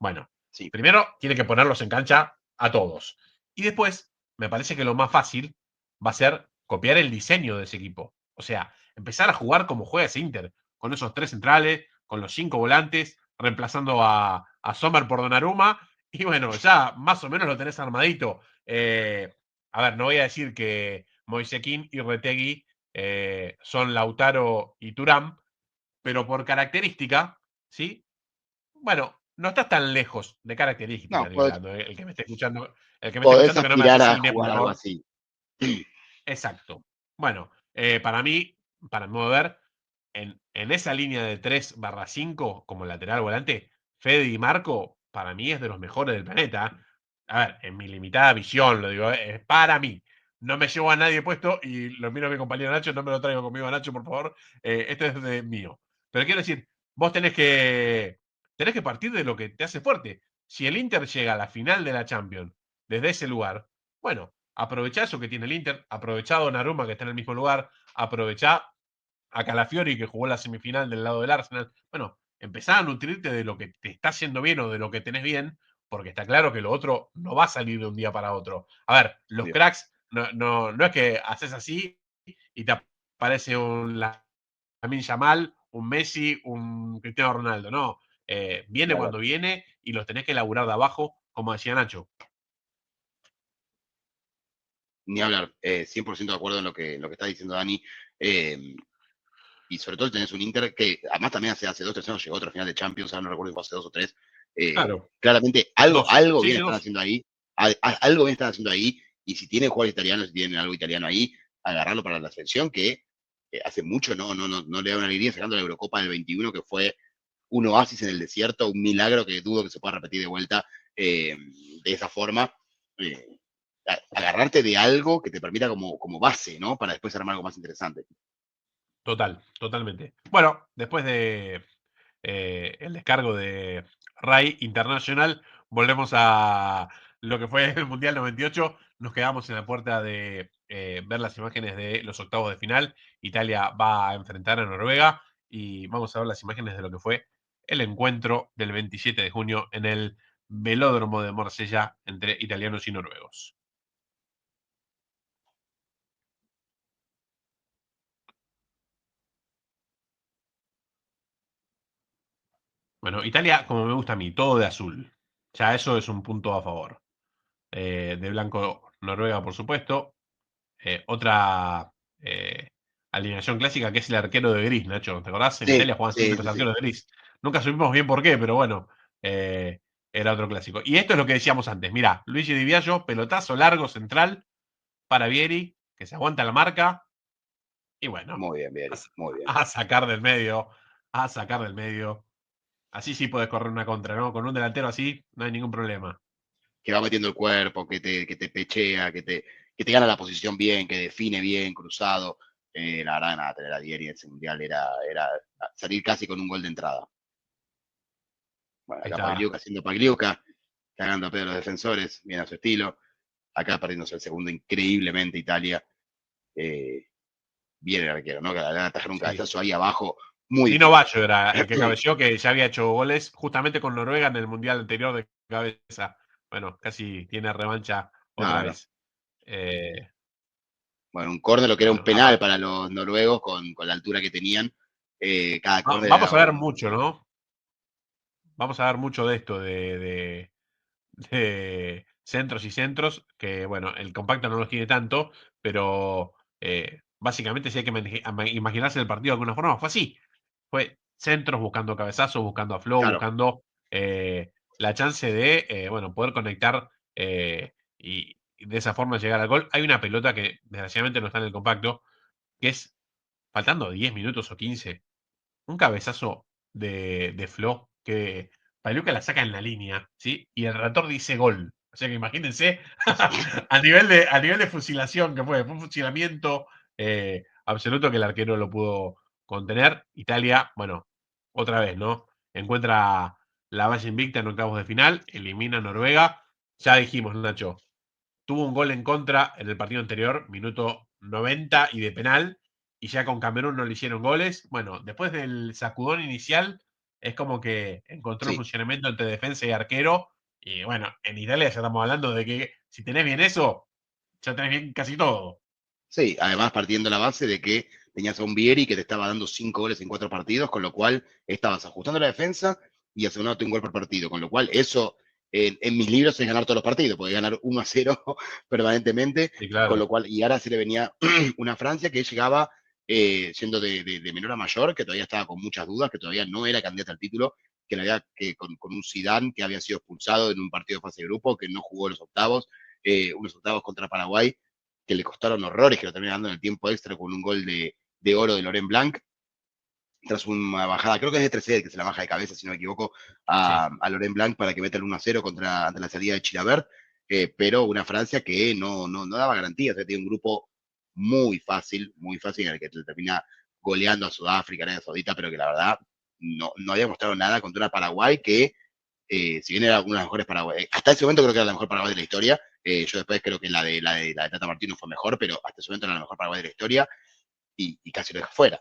Bueno, Sí. primero tiene que ponerlos en cancha a todos. Y después, me parece que lo más fácil va a ser copiar el diseño de ese equipo. O sea, empezar a jugar como juega ese Inter, con esos 3 centrales, con los 5 volantes, reemplazando a Sommer por Donnarumma. Y bueno, ya más o menos lo tenés armadito. A ver, no voy a decir que Moisekin y Retegui son Lautaro y Thuram, pero por característica, ¿sí? Bueno, no estás tan lejos de característica, No, estoy hablando. El que me esté escuchando, podés que no me aspirar a asesinee, por jugar algo favor. así. Exacto. Bueno, para mí, para mi modo de ver, en esa línea de 3/5, como lateral volante, Fede y Marco, para mí es de los mejores del planeta. A ver, en mi limitada visión, lo digo, para mí. No me llevo a nadie puesto y lo miro a mi compañero Nacho, no me lo traigo conmigo a Nacho, por favor. Este es de mío. Pero quiero decir, vos tenés que partir de lo que te hace fuerte. Si el Inter llega a la final de la Champions desde ese lugar, bueno, aprovechá eso que tiene el Inter, aprovechá a Donnarumma que está en el mismo lugar, aprovechá a Calafiori que jugó la semifinal del lado del Arsenal. Bueno, empezá a nutrirte de lo que te está haciendo bien o de lo que tenés bien, porque está claro que lo otro no va a salir de un día para otro. A ver, los Obvio. cracks no es que haces así y te aparece un Lamine Yamal, un Messi, un Cristiano Ronaldo. No, viene Claro. cuando viene y los tenés que laburar de abajo, como decía Nacho. Ni hablar, 100% de acuerdo en lo que está diciendo Dani. Eh, y sobre todo tenés un Inter que además también hace 2 3 años llegó a otra final de Champions, ahora no recuerdo si fue hace 2 o 3. Claro, Claramente dos. algo Sí, bien sí, están dos. haciendo ahí, algo bien están haciendo ahí, y si tienen jugadores italianos, si tienen algo italiano ahí, agarrarlo para la selección que hace mucho no le da una alegría sacando la Eurocopa del 21, que fue un oasis en el desierto, un milagro que dudo que se pueda repetir de vuelta de esa forma. Eh, Agarrarte de algo que te permita como base, ¿no? Para después armar algo más interesante. Totalmente. Bueno, después de el descargo de RAI International, volvemos a lo que fue el Mundial 98. Nos quedamos en la puerta de ver las imágenes de los octavos de final. Italia va a enfrentar a Noruega y vamos a ver las imágenes de lo que fue el encuentro del 27 de junio en el velódromo de Marsella entre italianos y noruegos. Bueno, Italia, como me gusta a mí, todo de azul. Ya eso es un punto a favor. De blanco Noruega, por supuesto. Otra alineación clásica que es el arquero de gris, Nacho. ¿Te acordás? En Sí, Italia juegan siempre sí, los sí, sí. arqueros de gris. Nunca supimos bien por qué, pero bueno, eh, era otro clásico. Y esto es lo que decíamos antes. Mirá, Luigi Di Biagio, pelotazo largo central para Vieri, que se aguanta la marca. Y bueno, Muy bien, a, Vieri, muy bien. a sacar del medio, a sacar del medio. Así sí puedes correr una contra, ¿no? Con un delantero así no hay ningún problema. Que va metiendo el cuerpo, que te pechea, que te gana la posición bien, que define bien, cruzado. La verdad, nada, tener a Vieri en ese mundial era salir casi con un gol de entrada. Bueno, Ahí acá está. Pagliuca haciendo Pagliuca, cagando a pedo a los defensores, bien a su estilo. Acá perdiéndose el segundo increíblemente Italia. Eh, Bien el arquero, ¿no? Que le van a atajar un Sí. cabezazo ahí abajo, muy Nino difícil. Baggio era el que cabeció, que ya había hecho goles justamente con Noruega en el Mundial anterior de cabeza. Bueno, casi tiene revancha otra Claro. vez. Eh, Bueno, un córner, lo que era un bueno, penal para los noruegos con la altura que tenían. Cada córner vamos era a ver un. mucho, ¿no? Vamos a ver mucho de esto, de centros y centros, que bueno, el compacto no los tiene tanto, pero básicamente si hay que imaginarse el partido de alguna forma, fue así. Fue centros buscando cabezazos, buscando a Flow, Claro, buscando la chance de bueno, poder conectar y de esa forma llegar al gol. Hay una pelota que desgraciadamente no está en el compacto, que es faltando 10 minutos o 15 un cabezazo de Flo que Paluca la saca en la línea, ¿sí? Y el relator dice gol. O sea que imagínense a nivel de fusilación que fue un fusilamiento absoluto que el arquero lo pudo contener. Italia, bueno, otra vez, ¿no? Encuentra la valla invicta en octavos de final, elimina a Noruega. Ya dijimos, Nacho, tuvo un gol en contra en el partido anterior, minuto 90 y de penal, y ya con Camerún no le hicieron goles. Bueno, después del sacudón inicial, Es como que encontró el Sí, funcionamiento entre defensa y arquero. Y bueno, en Italia ya estamos hablando de que si tenés bien eso, ya tenés bien casi todo. sí, además partiendo la base de que tenías a un Vieri que te estaba dando 5 goles en 4 partidos, con lo cual estabas ajustando la defensa y asegurándote un gol por partido, con lo cual eso en mis libros es ganar todos los partidos, podés ganar 1-0 permanentemente, Sí, con lo claro. cual, y ahora se le venía una Francia que llegaba siendo de menor a mayor, que todavía estaba con muchas dudas, que todavía no era candidata al título, que, la había, que con un Zidane que había sido expulsado en un partido de fase de grupo, que no jugó los octavos, unos octavos contra Paraguay, que le costaron horrores, que lo terminó dando en el tiempo extra con un gol de oro de Laurent Blanc, tras una bajada, creo que es de 13 que se la baja de cabeza, si no me equivoco, Sí, a Laurent Blanc para que meta el 1-0 ante la salida de Chilabert, pero una Francia que no daba garantías, tiene un grupo muy fácil, en el que termina goleando a Sudáfrica, Arabia Saudita, pero que la verdad no había mostrado nada contra una Paraguay que si bien era una de las mejores Paraguay, hasta ese momento creo que era la mejor Paraguay de la historia. Yo después creo que la de Tata Martino fue mejor, pero hasta ese momento era la mejor Paraguay de la historia y casi lo deja fuera.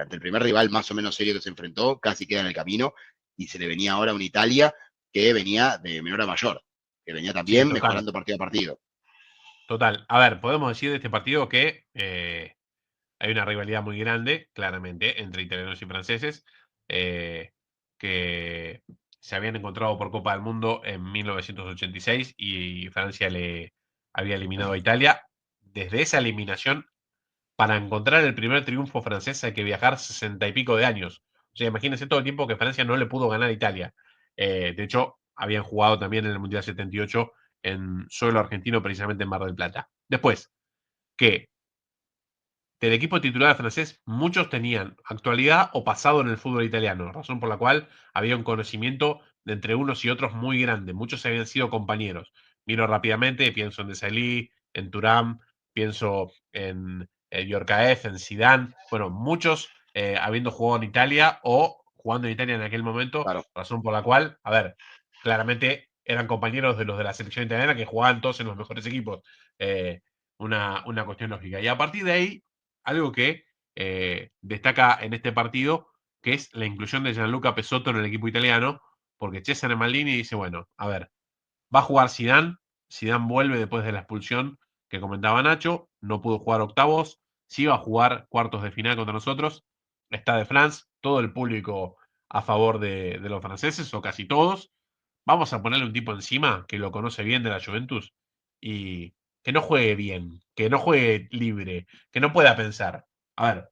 Ante el primer rival más o menos serio que se enfrentó, casi queda en el camino y se le venía ahora una Italia que venía de menor a mayor, que venía sí, también total. mejorando partido a partido. Total. A ver, podemos decir de este partido que hay una rivalidad muy grande, claramente, entre italianos y franceses, eh, que se habían encontrado por Copa del Mundo en 1986 y Francia le había eliminado a Italia. Desde esa eliminación, para encontrar el primer triunfo francés hay que viajar 60 y pico de años. O sea, imagínense todo el tiempo que Francia no le pudo ganar a Italia. De hecho, habían jugado también en el Mundial 78 en suelo argentino, precisamente en Mar del Plata. Después, que del equipo titular francés, muchos tenían actualidad o pasado en el fútbol italiano, razón por la cual había un conocimiento de entre unos y otros muy grande. Muchos habían sido compañeros. Miro rápidamente, pienso en Desailly, en Thuram, pienso en Djorkaeff, en Zidane. Bueno, muchos habiendo jugado en Italia o jugando en Italia en aquel momento, Claro, razón por la cual, a ver, claramente eran compañeros de los de la selección italiana que jugaban todos en los mejores equipos. Eh, una cuestión lógica. Y a partir de ahí algo que destaca en este partido, que es la inclusión de Gianluca Pesotto en el equipo italiano, porque Cesare Maldini dice, bueno, a ver, va a jugar Zidane, Zidane vuelve después de la expulsión que comentaba Nacho, no pudo jugar octavos, sí va a jugar cuartos de final contra nosotros, está de France, todo el público a favor de los franceses, o casi todos, vamos a ponerle un tipo encima que lo conoce bien de la Juventus y que no juegue bien, que no juegue libre, que no pueda pensar. A ver,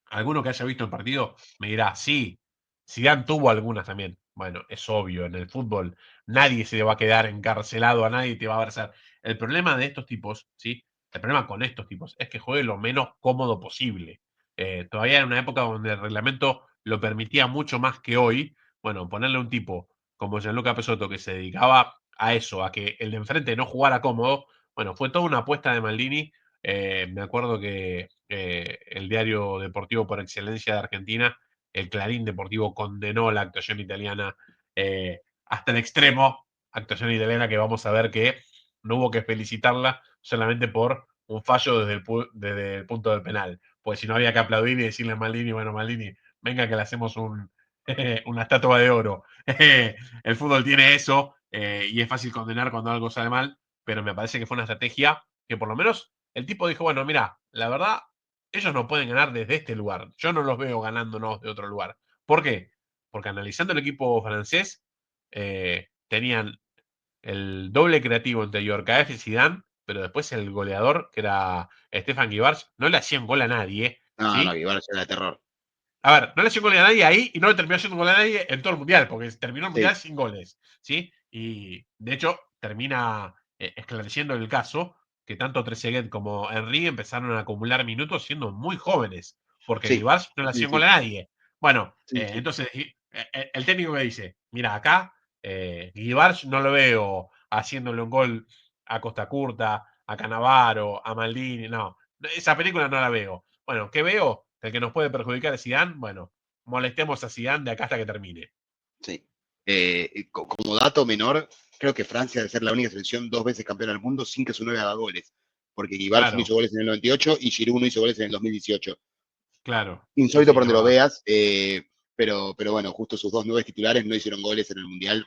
alguno que haya visto el partido me dirá, sí, Zidane tuvo algunas también. Bueno, es obvio, en el fútbol nadie se le va a quedar encarcelado, a nadie te va a abrazar. El problema de estos tipos, ¿sí? El problema con estos tipos es que juegue lo menos cómodo posible. Todavía en una época donde el reglamento lo permitía mucho más que hoy, bueno, ponerle un tipo como Gianluca Pesotto que se dedicaba a eso, a que el de enfrente no jugara cómodo, bueno, fue toda una apuesta de Maldini. Me acuerdo que el diario deportivo por excelencia de Argentina, el Clarín Deportivo, condenó la actuación italiana hasta el extremo, actuación italiana que vamos a ver que no hubo que felicitarla solamente por un fallo desde el punto del penal, pues si no había que aplaudir y decirle a Maldini, bueno Maldini, venga que le hacemos una estatua de oro. El fútbol tiene eso y es fácil condenar cuando algo sale mal, pero me parece que fue una estrategia que por lo menos el tipo dijo, bueno, mira, la verdad, ellos no pueden ganar desde este lugar. Yo no los veo ganándonos de otro lugar. ¿Por qué? Porque analizando el equipo francés, tenían el doble creativo entre Djorkaeff y Zidane, pero después el goleador, que era Stefan Guivarch, no le hacían gol a nadie, no, ¿sí? igual era de terror. A ver, no le hacía un gol a nadie ahí y no le terminó haciendo un gol a nadie en todo el mundial, porque terminó el mundial Sí, sin goles, ¿sí? Y de hecho, termina esclareciendo el caso que tanto Trezeguet como Henry empezaron a acumular minutos siendo muy jóvenes, porque sí, Guivarch no le sí, hacía un gol sí, a nadie. Bueno, sí, sí, entonces el técnico me dice: mira, acá Guivarch no lo veo haciéndole un gol a Costa Curta, a Cannavaro, a Maldini, no, esa película no la veo. Bueno, ¿qué veo? El que nos puede perjudicar es Zidane. Bueno, molestemos a Zidane de acá hasta que termine. sí. Como dato menor, creo que Francia debe ser la única selección 2 veces campeona del mundo sin que su 9 haga goles. Porque Guibarch no hizo Claro, goles en el 98 y Giroud no hizo goles en el 2018. claro. Sí, Insólito sí, por donde lo no. veas. pero bueno, justo sus dos nueve titulares no hicieron goles en el Mundial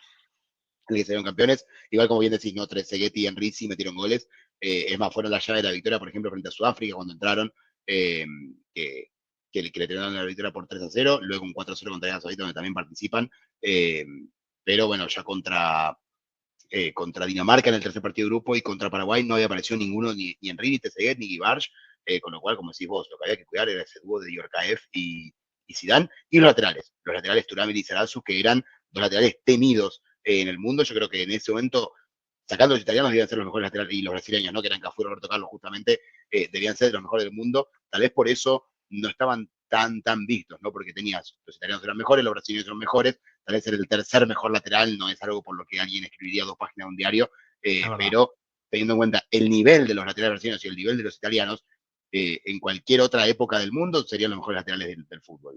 en el que salieron campeones. Igual como bien decís, no, Trezeguet y Henry sí metieron goles. Es más, fueron la llave de la victoria, por ejemplo, frente a Sudáfrica cuando entraron, eh, que, que le terminaron la victoria por 3-0, luego un 4-0 contra Arabia Saudita, donde también participan. Eh, pero bueno, ya contra Dinamarca en el tercer partido de grupo y contra Paraguay no había aparecido ninguno, ni Henry, ni Trezeguet, ni Guibarch, con lo cual, como decís vos, lo que había que cuidar era ese dúo de Yorkaev y Zidane, y los laterales Thuram y Lizarazu, que eran dos laterales temidos en el mundo. Yo creo que en ese momento, sacando los italianos, debían ser los mejores laterales, y los brasileños, ¿no? Que eran Cafú y Roberto Carlos, justamente, debían ser los mejores del mundo. Tal vez por eso no estaban tan vistos, ¿no? Porque tenías, los italianos eran mejores, los brasileños eran mejores, tal vez ser el tercer mejor lateral no es algo por lo que alguien escribiría 2 páginas de un diario, Es verdad. pero teniendo en cuenta el nivel de los laterales brasileños y el nivel de los italianos, en cualquier otra época del mundo serían los mejores laterales del fútbol,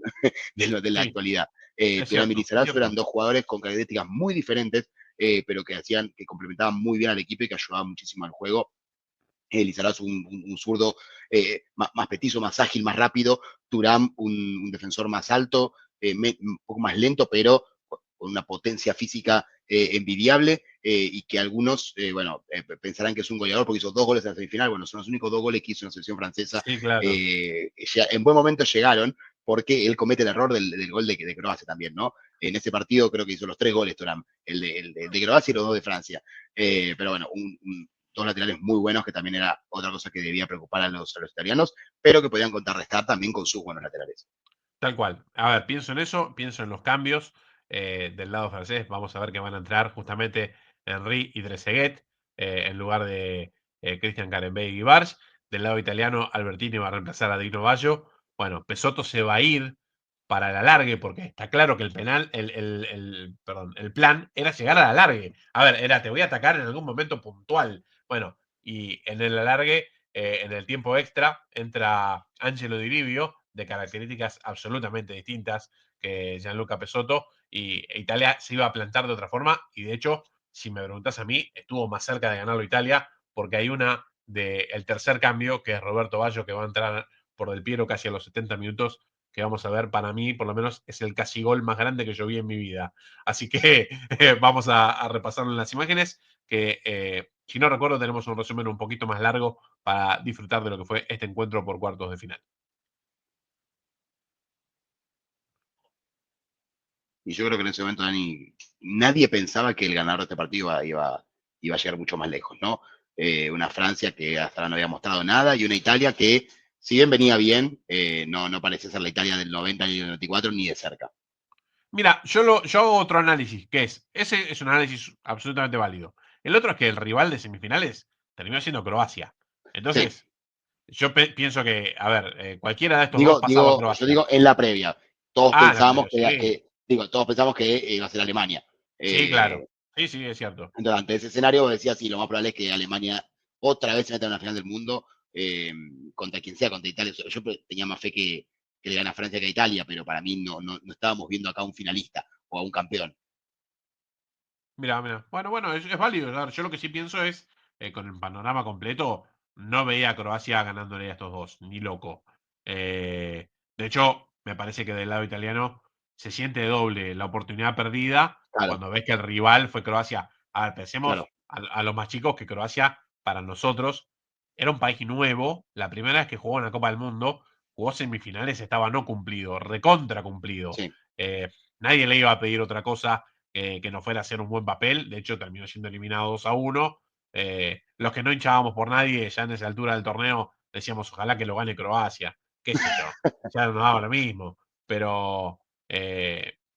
de la Sí, actualidad. es Thuram y cierto, es Lizarazu eran cierto. dos jugadores con características muy diferentes, pero que complementaban muy bien al equipo y que ayudaban muchísimo al juego. Lizarazu un zurdo más petizo, más ágil, más rápido. Thuram un defensor más alto, un poco más lento, pero con una potencia física envidiable, y que algunos, pensarán que es un goleador porque hizo 2 goles en la semifinal. Bueno, son los únicos 2 goles que hizo en la selección francesa. Sí, claro. En buen momento llegaron porque él comete el error del gol de Croacia también, ¿no? En ese partido creo que hizo los 3 goles Thuram, el de Croacia y los 2 de Francia. Pero bueno, dos laterales muy buenos, que también era otra cosa que debía preocupar a los italianos, pero que podían contrarrestar también con sus buenos laterales. Tal cual. A ver, pienso en eso, pienso en los cambios del lado francés. Vamos a ver que van a entrar justamente Henry y Trezeguet en lugar de Christian Carembé y Guibarch. Del lado italiano, Albertini va a reemplazar a Dino Baggio. Bueno, Pesotto se va a ir para el alargue, porque está claro que el penal, perdón, el plan era llegar al alargue. A ver, era te voy a atacar en algún momento puntual. Bueno, y en el alargue, en el tiempo extra, entra Angelo Di Livio, de características absolutamente distintas que Gianluca Pesotto, y Italia se iba a plantar de otra forma, y de hecho, si me preguntas a mí, estuvo más cerca de ganarlo Italia, porque hay una del tercer cambio, que es Roberto Baggio, que va a entrar por Del Piero casi a los 70 minutos, que vamos a ver, para mí, por lo menos, es el casi gol más grande que yo vi en mi vida. Así que vamos a repasarlo en las imágenes, que si no recuerdo, tenemos un resumen un poquito más largo para disfrutar de lo que fue este encuentro por cuartos de final. Y yo creo que en ese momento nadie pensaba que el ganador de este partido iba a llegar mucho más lejos, ¿no? Una Francia que hasta ahora no había mostrado nada, y una Italia que, si bien venía bien, no parecía ser la Italia del 90 ni del 94 ni de cerca. Mira, yo hago otro análisis, que ese es un análisis absolutamente válido. El otro es que el rival de semifinales terminó siendo Croacia. Sí, Entonces, yo pienso que, a ver, cualquiera de estos dos pasaba a yo Croacia. digo en la previa. Todos Ah, la pensábamos previa, sí. todos pensamos que iba a ser Alemania. Sí, claro. Eh, Sí, sí, es cierto. Entonces, ante ese escenario, vos decías, sí, lo más probable es que Alemania otra vez se meta en una final del mundo, contra quien sea, contra Italia. Yo tenía más fe que le gana a Francia que a Italia, pero para mí no estábamos viendo acá a un finalista o a un campeón. Mira, mira. Bueno, es válido. A ver, yo lo que sí pienso es, con el panorama completo, no veía a Croacia ganándole a estos dos, ni loco. De hecho, me parece que del lado italiano se siente doble la oportunidad perdida Claro, cuando ves que el rival fue Croacia. A ver, claro, pensemos a los más chicos que Croacia, para nosotros, era un país nuevo. La primera vez que jugó en la Copa del Mundo, jugó semifinales, estaba no cumplido, recontra cumplido. sí. Eh, Nadie le iba a pedir otra cosa que no fuera a hacer un buen papel. De hecho, terminó siendo eliminado 2-1. Los que no hinchábamos por nadie, ya en esa altura del torneo, decíamos, ojalá que lo gane Croacia, qué sé yo, ya nos daba lo mismo. Pero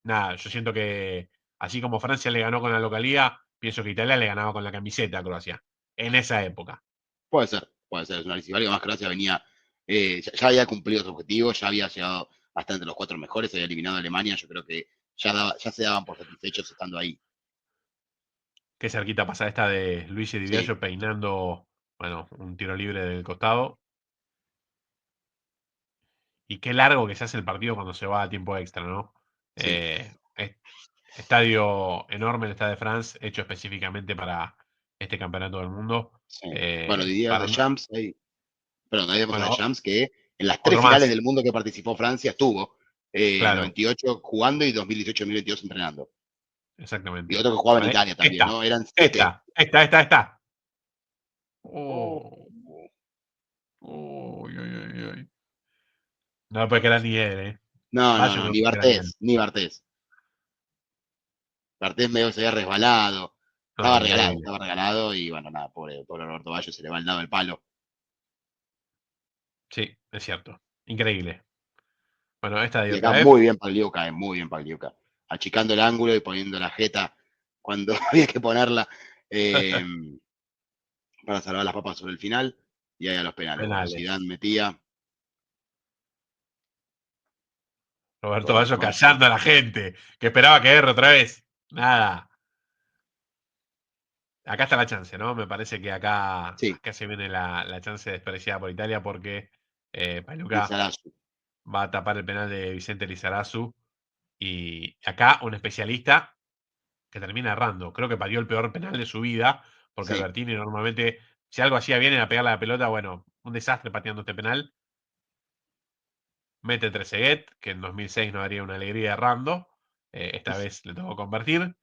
nada, yo siento que así como Francia le ganó con la localía, pienso que Italia le ganaba con la camiseta a Croacia, en esa época. Puede ser, es un análisis válido. Más Croacia venía, ya había cumplido su objetivo, ya había llegado hasta entre los 4 mejores, había eliminado a Alemania. Yo creo que ya se daban por satisfechos estando ahí. Qué cerquita pasa esta de Luis Di Sí, Biagio peinando, bueno, un tiro libre del costado. Y qué largo que se hace el partido cuando se va a tiempo extra, ¿no? sí, Estadio enorme, el Stade de France, hecho específicamente para este campeonato del mundo. sí. Bueno, Didier Para, Deschamps, perdón, ahí vemos a bueno, Deschamps que en las tres otro finales más. del mundo que participó Francia estuvo. Claro, 98 jugando y 2018-2022 entrenando. Y exactamente. otro que jugaba en Bueno, Italia también, esta, ¿no? Eran 7. esta. Oh, Oh, uy, uy, uy, uy. No lo puede creer ni él, ¿eh? no, no, Vaya, no, no lo ni puede creer ni él. Bartés, ni Bartés. Bartés medio se había resbalado. No, increíble. Estaba regalado y bueno, nada, pobre Roberto Baggio se le va al lado del palo. Sí, es cierto. Increíble. Bueno, esta de Y acá Diotaef. muy bien Pagliuca. Achicando el ángulo y poniendo la jeta cuando había que ponerla eh, para salvar las papas sobre el final. Y ahí a los penales. Bueno, Zidane Penales. metía, Roberto Roberto Baggio Baggio. callando a la gente, que esperaba que erre otra vez. Nada. Acá está la chance, ¿no? Me parece que Sí, acá se viene la chance despreciada por Italia porque Paluca Lizarazu. va a tapar el penal de Vicente Lizarazu. Y acá un especialista que termina errando. Creo que parió el peor penal de su vida, porque Sí, Albertini normalmente, si algo hacía bien era pegarle a la pelota, bueno, un desastre pateando este penal. Mete Trezeguet, que en 2006 nos daría una alegría errando. Esta vez le tocó convertir.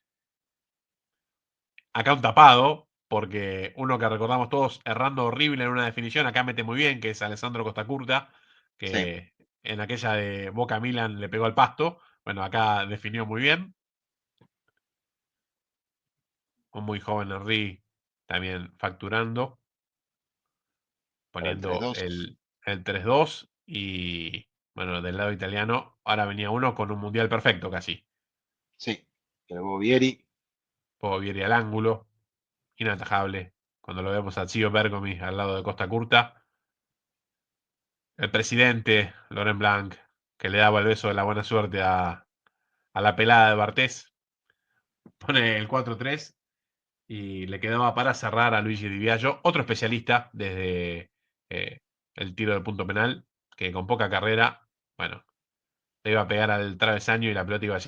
Acá un tapado, porque uno que recordamos todos errando horrible en una definición, acá mete muy bien, que es Alessandro Costacurta, sí. que en aquella de Boca Milan le pegó al pasto. Bueno, acá definió muy bien. Un muy joven Henry también facturando, Para el poniendo 3-2. el 3-2. Y bueno, del lado italiano, ahora venía uno con un mundial perfecto casi. Sí. Que luego Vieri. Puedo Vieri al ángulo, inatajable. Cuando lo vemos a Zio Bergomi al lado de Costa Curta. El presidente, Laurent Blanc, que le daba el beso de la buena suerte a la pelada de Bartés, pone el 4-3 y le quedaba para cerrar a Luigi Di Biagio, otro especialista desde eh, el tiro de punto penal, que con poca carrera, bueno, le iba a pegar al travesaño y la pelota iba a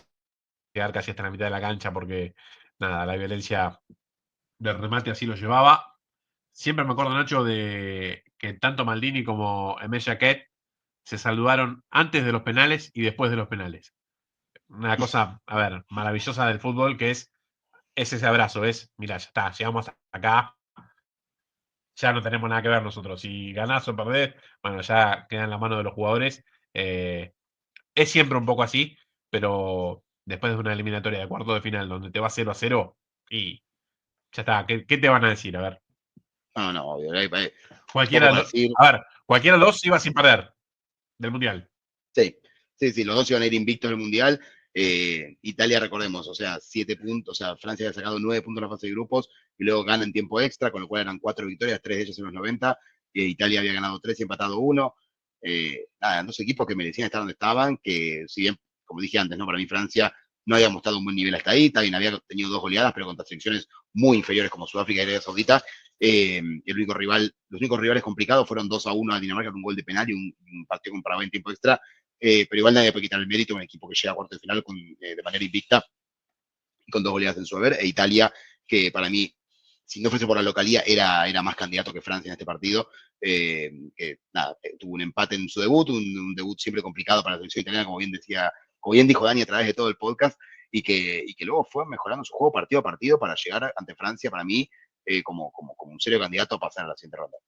llegar casi hasta la mitad de la cancha porque, nada, la violencia del remate así lo llevaba. Siempre me acuerdo, Nacho, de que tanto Maldini como Aimé Jacquet se saludaron antes de los penales y después de los penales. Una cosa, a ver, maravillosa del fútbol que es ese abrazo, mira, ya está, llegamos hasta acá, ya no tenemos nada que ver nosotros. Si ganás o perdés, bueno, ya queda en la mano de los jugadores. Eh, es siempre un poco así, pero después de una eliminatoria de cuarto de final donde te va 0-0 y ya está, ¿qué te van a decir? A ver, No, no, obvio. Poco cualquiera, para decir. a ver, cualquiera de los dos iba sin perder del Mundial. Sí, sí, sí, los dos iban a ir invictos en el Mundial. Italia, recordemos, o sea, 7 puntos, o sea, Francia había sacado 9 puntos en la fase de grupos y luego gana en tiempo extra, con lo cual eran 4 victorias, 3 de ellas en los 90. Italia había ganado 3 y empatado 1. Nada, dos equipos que merecían estar donde estaban, que si bien, como dije antes, ¿no? Para mí Francia no había mostrado un buen nivel hasta ahí, también había tenido 2 goleadas, pero contra selecciones muy inferiores como Sudáfrica y Arabia Saudita. Los únicos rivales complicados fueron 2-1 a Dinamarca con un gol de penal y un partido comparado en tiempo extra, pero igual nadie puede quitar el mérito a un equipo que llega a cuartos de final de manera invicta, con 2 goleadas en su haber, e Italia, que para mí, si no fuese por la localía, era más candidato que Francia en este partido, que nada, tuvo un empate en su debut, un debut siempre complicado para la selección italiana, como bien dijo Dani a través de todo el podcast, y que luego fue mejorando su juego partido a partido para llegar ante Francia, para mí, como un serio candidato a pasar a la siguiente ronda.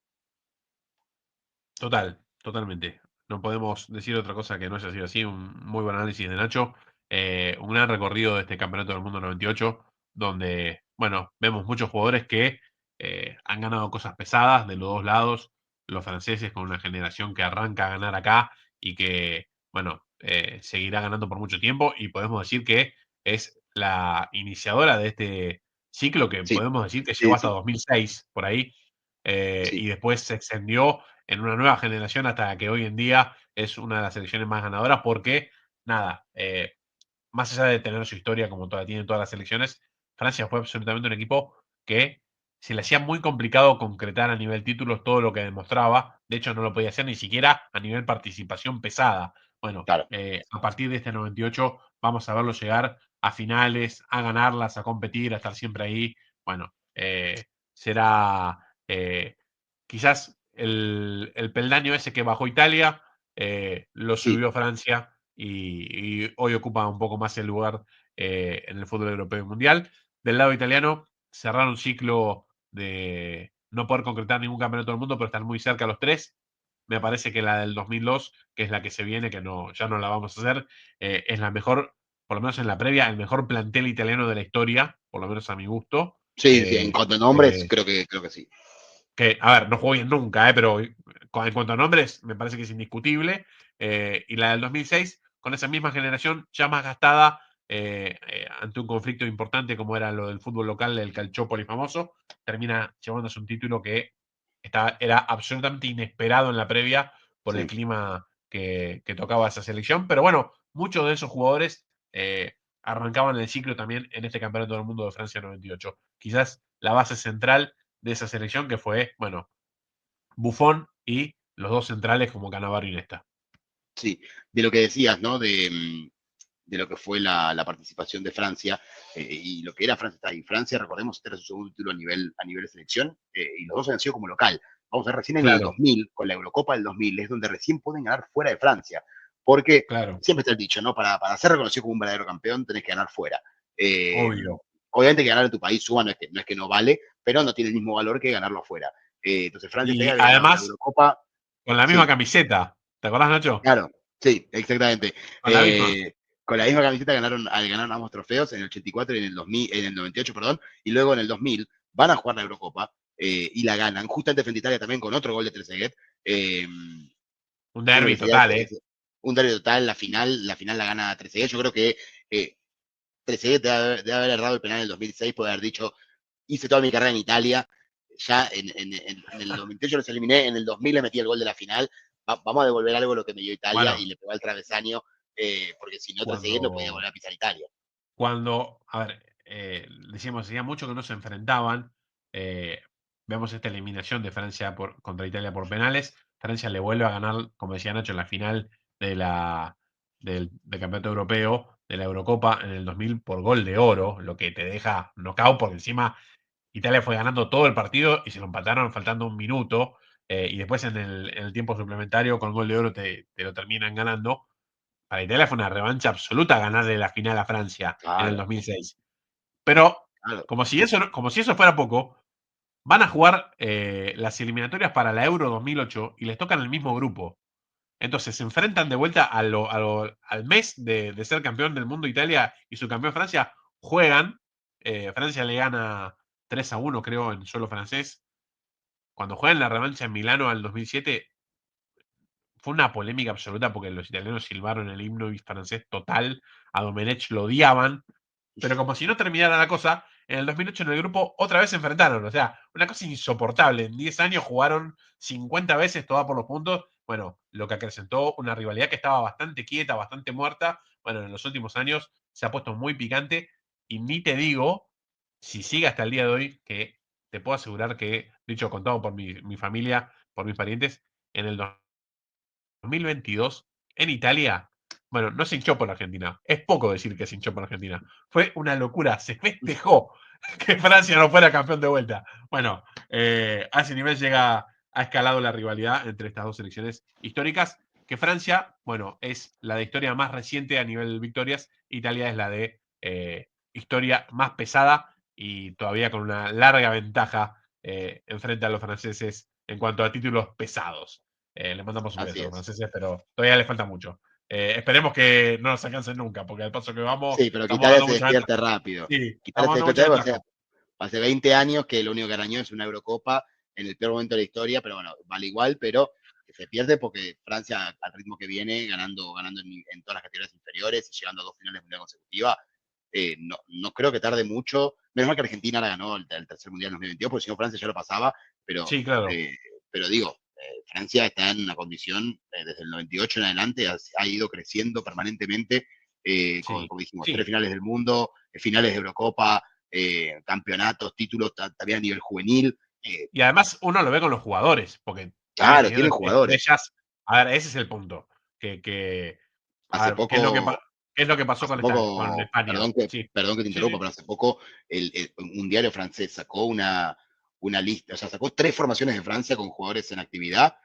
Totalmente. No podemos decir otra cosa que no haya sido así. Un muy buen análisis de Nacho. Un gran recorrido de este Campeonato del Mundo 98, donde, bueno, vemos muchos jugadores que han ganado cosas pesadas de los dos lados. Los franceses con una generación que arranca a ganar acá y que, bueno, seguirá ganando por mucho tiempo. Y podemos decir que es la iniciadora de este ciclo que Sí, podemos decir que llegó sí, hasta sí, 2006, por ahí. sí, Y después se extendió en una nueva generación hasta que hoy en día es una de las selecciones más ganadoras porque, nada, más allá de tener su historia como tienen todas las selecciones, Francia fue absolutamente un equipo que se le hacía muy complicado concretar a nivel títulos todo lo que demostraba. De hecho, no lo podía hacer ni siquiera a nivel participación pesada. Bueno, claro. a partir de este 98 vamos a verlo llegar a finales, a ganarlas, a competir, a estar siempre ahí. Bueno, será quizás el peldaño ese que bajó Italia, lo Sí, subió Francia y hoy ocupa un poco más el lugar en el fútbol europeo y mundial. Del lado italiano, cerraron un ciclo de no poder concretar ningún campeonato del mundo, pero están muy cerca los tres. Me parece que la del 2002, que es la que se viene, que no, ya no la vamos a hacer, es la mejor, por lo menos en la previa, el mejor plantel italiano de la historia, por lo menos a mi gusto. Sí, sí, en Eh, cuanto a nombres, eh, creo que sí. que, a ver, no jugó bien nunca, pero en cuanto a nombres, me parece que es indiscutible. Y la del 2006, con esa misma generación, ya más gastada, ante un conflicto importante como era lo del fútbol local, el Calciopoli famoso, termina llevándose un título que era absolutamente inesperado en la previa por el Sí, clima que tocaba esa selección. Pero bueno, muchos de esos jugadores arrancaban el ciclo también en este Campeonato del Mundo de Francia 98. Quizás la base central de esa selección que fue, bueno, Buffon y los dos centrales como Cannavaro y Nesta. sí. De lo que decías, ¿no? De lo que fue la participación de Francia y lo que era Francia. Y Francia, recordemos, este era su segundo título a nivel de selección y los dos han sido como local. Vamos a ver, recién en el Claro, 2000, con la Eurocopa del 2000, es donde recién pueden ganar fuera de Francia. Porque claro, siempre está el dicho, ¿no? Para ser reconocido como un verdadero campeón tenés que ganar fuera. Eh, obvio. Obviamente que ganar en tu país suma, no es que no vale, pero no tiene el mismo valor que ganarlo afuera. Entonces Francia este Y año había ganado la además, Eurocopa, con la misma sí, camiseta. ¿Te acordás, Nacho? claro, sí, exactamente. Con la misma. Con la misma camiseta ganaron ambos trofeos en el 84 y en el 2000, en el 98, perdón, y luego en el 2000 van a jugar la Eurocopa y la ganan, justamente frente a Italia también con otro gol de Trezeguet. Un Uno derbi decía, total, ¿eh? un derbi total, la final la gana Trezeguet. Yo creo que Trezeguet debe haber errado el penal en el 2006, puede haber dicho, hice toda mi carrera en Italia, ya en el 98 los eliminé, en el 2000 le metí el gol de la final, vamos a devolver algo lo que me dio Italia y Bueno, le pegó al travesaño, porque si no, Trezeguet no podía cuando, volver a pisar Italia. a ver, decíamos, hacía mucho que no se enfrentaban. eh, Vemos esta eliminación de Francia contra Italia por penales. Francia le vuelve a ganar, como decía Nacho, en la final de del Campeonato Europeo, de la Eurocopa en el 2000 por gol de oro, lo que te deja knockout porque encima Italia fue ganando todo el partido y se lo empataron faltando un minuto. Y después en el tiempo suplementario con gol de oro te lo terminan ganando. Para Italia fue una revancha absoluta ganarle la final a Francia en el Claro, 2006. Pero, claro. como si eso fuera poco, van a jugar las eliminatorias para la Euro 2008 y les tocan el mismo grupo. Entonces se enfrentan de vuelta al mes de ser campeón del mundo Italia y su campeón Francia. Juegan. Francia le gana 3-1, creo, en suelo francés. Cuando juegan la revancha en Milano al 2007, fue una polémica absoluta porque los italianos silbaron el himno francés total. A Domenech lo odiaban. Pero como si no terminara la cosa, en el 2008 en el grupo otra vez se enfrentaron. O sea, una cosa insoportable. En 10 años jugaron 50 veces, todas por los puntos. Bueno, lo que acrecentó una rivalidad que estaba bastante quieta, bastante muerta. Bueno, en los últimos años se ha puesto muy picante. Y ni te digo, si sigue hasta el día de hoy, que te puedo asegurar que, dicho contado por mi familia, por mis parientes, en el 2022 en Italia, bueno, no se hinchó por Argentina. Es poco decir que se hinchó por Argentina. Fue una locura. Se festejó que Francia no fuera campeón de vuelta. Bueno, a ese nivel ha escalado la rivalidad entre estas dos selecciones históricas. Que Francia, bueno, es la de historia más reciente a nivel de victorias. Italia es la de historia más pesada y todavía con una larga ventaja en frente a los franceses en cuanto a títulos pesados. Les mandamos un beso Así a los es. franceses, pero todavía les falta mucho. Esperemos que no nos alcancen nunca, porque al paso que vamos, Sí, pero que estamos Italia dando se mucha ventaja. despierte rápido. Sí, Que Italia estamos se dando despierte mucha rápido, ventaja. hace 20 años que lo único que arañó es una Eurocopa en el peor momento de la historia, pero bueno, vale igual, pero que se pierde porque Francia, al ritmo que viene, ganando en todas las categorías inferiores y llegando a dos finales mundial consecutivas, no creo que tarde mucho. Menos mal que Argentina la ganó el tercer mundial en 2022, porque si no Francia ya lo pasaba, pero, Sí, claro. eh, pero digo, Francia está en una condición desde el 98 en adelante, ha ido creciendo permanentemente, Sí, como dijimos, tres sí. finales del mundo, finales de Eurocopa, campeonatos, títulos también a nivel juvenil. Y además uno lo ve con los jugadores, porque sigue Claro, teniendo tienen jugadores. estrellas. A ver, ese es el punto. A Hace ver, poco, ¿qué es lo que pasó hace con poco, España? Sí, perdón que te sí, interrumpa, sí. pero hace poco un diario francés sacó una lista, o sea, sacó tres formaciones de Francia con jugadores en actividad,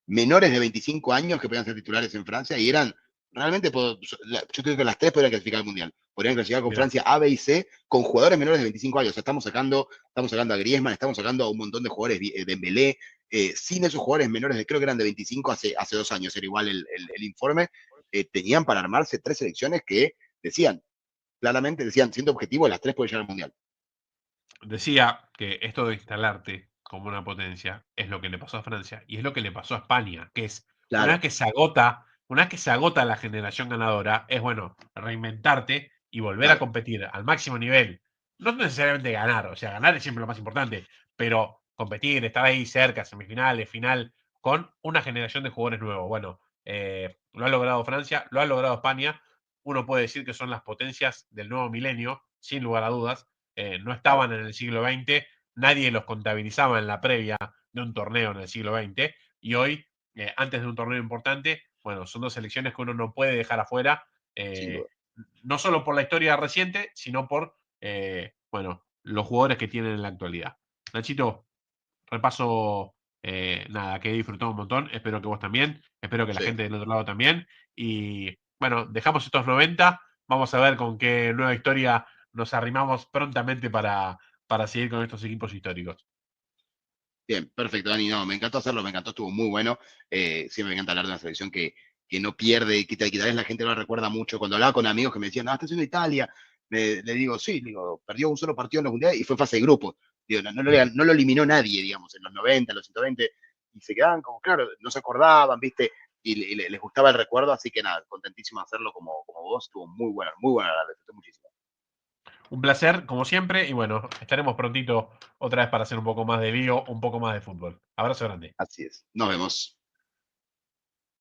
menores de 25 años que podían ser titulares en Francia, y eran realmente yo creo que las tres podrían clasificar al Mundial. Podrían clasificar con Mira, Francia A, B y C, con jugadores menores de 25 años. O sea, estamos sacando a Griezmann, estamos sacando a un montón de jugadores, Dembélé, sin esos jugadores menores, creo que eran de 25 hace 2 años, era igual el informe, tenían para armarse tres selecciones que decían, claramente decían, siendo objetivo, las tres pueden llegar al Mundial. decía que esto de instalarte como una potencia es lo que le pasó a Francia y es lo que le pasó a España, que es Claro, una vez que se agota la generación ganadora, es bueno reinventarte y volver a claro, competir al máximo nivel. No necesariamente ganar, o sea, ganar es siempre lo más importante, pero competir, estar ahí cerca, semifinales, final, con una generación de jugadores nuevos. Bueno, lo ha logrado Francia, lo ha logrado España. Uno puede decir que son las potencias del nuevo milenio, sin lugar a dudas. No claro. estaban en el siglo XX, nadie los contabilizaba en la previa de un torneo en el siglo XX, y hoy, antes de un torneo importante, bueno, son dos selecciones que uno no puede dejar afuera, Sin eh, duda. no solo por la historia reciente, sino por, bueno, los jugadores que tienen en la actualidad. Nachito, repaso, nada, que he disfrutado un montón, espero que vos también, espero que la Sí. gente del otro lado también, y bueno, dejamos estos 90, vamos a ver con qué nueva historia nos arrimamos prontamente para seguir con estos equipos históricos. Bien, perfecto, Dani. No, me encantó hacerlo, me encantó, estuvo muy bueno. Siempre me encanta hablar de una selección que no pierde, que tal vez la gente no la recuerda mucho. Cuando hablaba con amigos que me decían, no, está haciendo Italia, le digo, sí, digo, perdió un solo partido en los mundiales y fue fase de grupo. Digo, no lo eliminó nadie, digamos, en los 90, en los 120, y se quedaban como, claro, no se acordaban, ¿viste? Y les gustaba el recuerdo, así que nada, contentísimo de hacerlo como vos, estuvo muy bueno, la disfruté muchísimo. Un placer, como siempre, y bueno, estaremos prontito otra vez para hacer un poco más de lío, un poco más de fútbol. Abrazo grande. Así es, nos vemos.